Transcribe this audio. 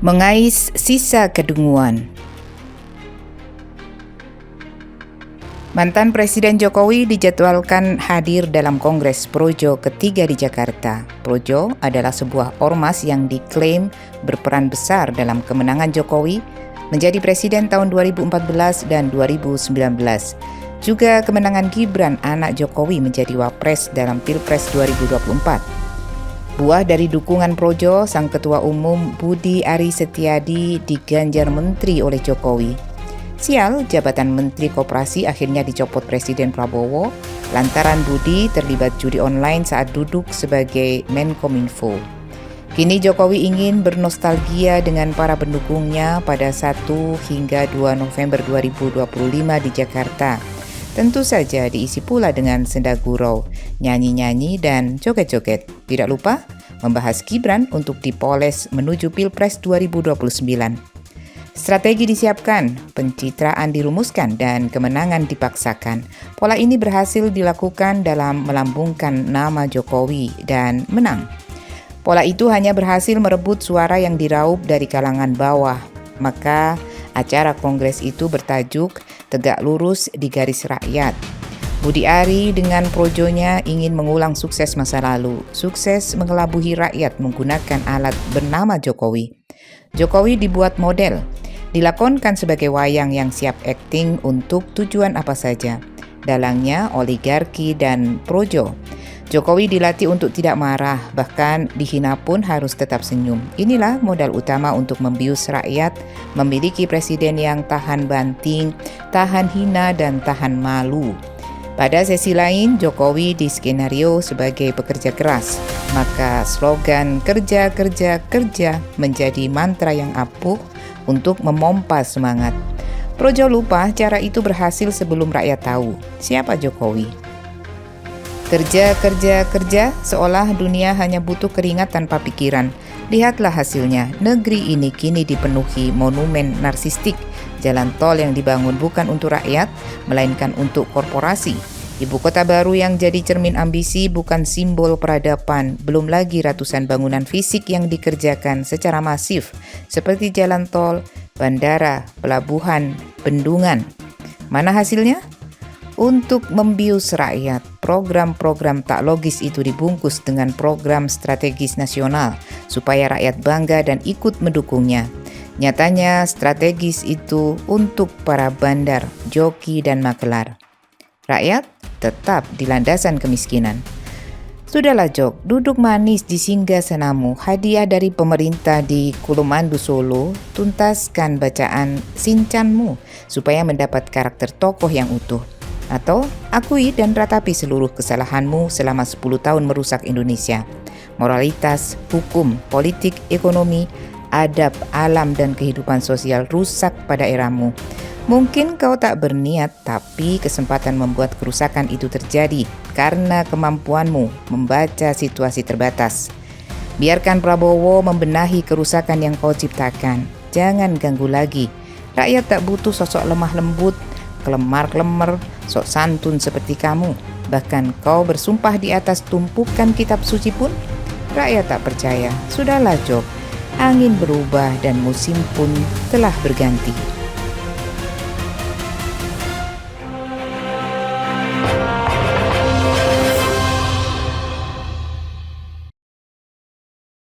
Mengais sisa kedunguan. Mantan Presiden Jokowi dijadwalkan hadir dalam Kongres Projo ketiga di Jakarta. Projo adalah sebuah ormas yang diklaim berperan besar dalam kemenangan Jokowi menjadi presiden tahun 2014 dan 2019. Juga kemenangan Gibran anak Jokowi menjadi wapres dalam Pilpres 2024. Buah dari dukungan Projo, Sang Ketua Umum Budi Ari Setiadi diganjar menteri oleh Jokowi. Sial, jabatan Menteri Koperasi akhirnya dicopot Presiden Prabowo lantaran Budi terlibat judi online saat duduk sebagai Menkominfo. Kini Jokowi ingin bernostalgia dengan para pendukungnya pada 1 hingga 2 November 2025 di Jakarta. Tentu saja diisi pula dengan senda gurau, nyanyi-nyanyi dan joget-joget. Tidak lupa membahas Gibran untuk dipoles menuju Pilpres 2029. Strategi disiapkan, pencitraan dirumuskan, dan kemenangan dipaksakan. Pola ini berhasil dilakukan dalam melambungkan nama Jokowi dan menang. Pola itu hanya berhasil merebut suara yang diraup dari kalangan bawah. Maka acara kongres itu bertajuk Tegak Lurus di Garis Rakyat. Budi Ari dengan projonya ingin mengulang sukses masa lalu, sukses mengelabuhi rakyat menggunakan alat bernama Jokowi. Jokowi dibuat model, dilakonkan sebagai wayang yang siap akting untuk tujuan apa saja. Dalangnya oligarki dan projo. Jokowi dilatih untuk tidak marah, bahkan dihina pun harus tetap senyum. Inilah modal utama untuk membius rakyat, memiliki presiden yang tahan banting, tahan hina, dan tahan malu. Pada sesi lain, Jokowi diskenario sebagai pekerja keras. Maka slogan kerja, kerja, kerja menjadi mantra yang ampuh untuk memompa semangat. Projo lupa cara itu berhasil sebelum rakyat tahu siapa Jokowi. Kerja, kerja, kerja, seolah dunia hanya butuh keringat tanpa pikiran. Lihatlah hasilnya, negeri ini kini dipenuhi monumen narsistik. Jalan tol yang dibangun bukan untuk rakyat, melainkan untuk korporasi. Ibu kota baru yang jadi cermin ambisi bukan simbol peradaban, belum lagi ratusan bangunan fisik yang dikerjakan secara masif, seperti jalan tol, bandara, pelabuhan, bendungan. Mana hasilnya? Untuk membius rakyat, program-program tak logis itu dibungkus dengan program strategis nasional, supaya rakyat bangga dan ikut mendukungnya. Nyatanya strategis itu untuk para bandar, joki, dan makelar. Rakyat tetap di landasan kemiskinan. Sudahlah Jok, duduk manis di singgasanamu, hadiah dari pemerintah di Kulumandu Solo, tuntaskan bacaan sincanmu supaya mendapat karakter tokoh yang utuh. Atau akui dan ratapi seluruh kesalahanmu selama 10 tahun merusak Indonesia. Moralitas, hukum, politik, ekonomi, adab, alam, dan kehidupan sosial rusak pada eramu. Mungkin kau tak berniat, tapi kesempatan membuat kerusakan itu terjadi karena kemampuanmu membaca situasi terbatas. Biarkan Prabowo membenahi kerusakan yang kau ciptakan. Jangan ganggu lagi. Rakyat tak butuh sosok lemah lembut, kelemar-kelemar, sok santun seperti kamu. Bahkan kau bersumpah di atas tumpukan kitab suci pun, rakyat tak percaya. Sudahlah Job, angin berubah dan musim pun telah berganti.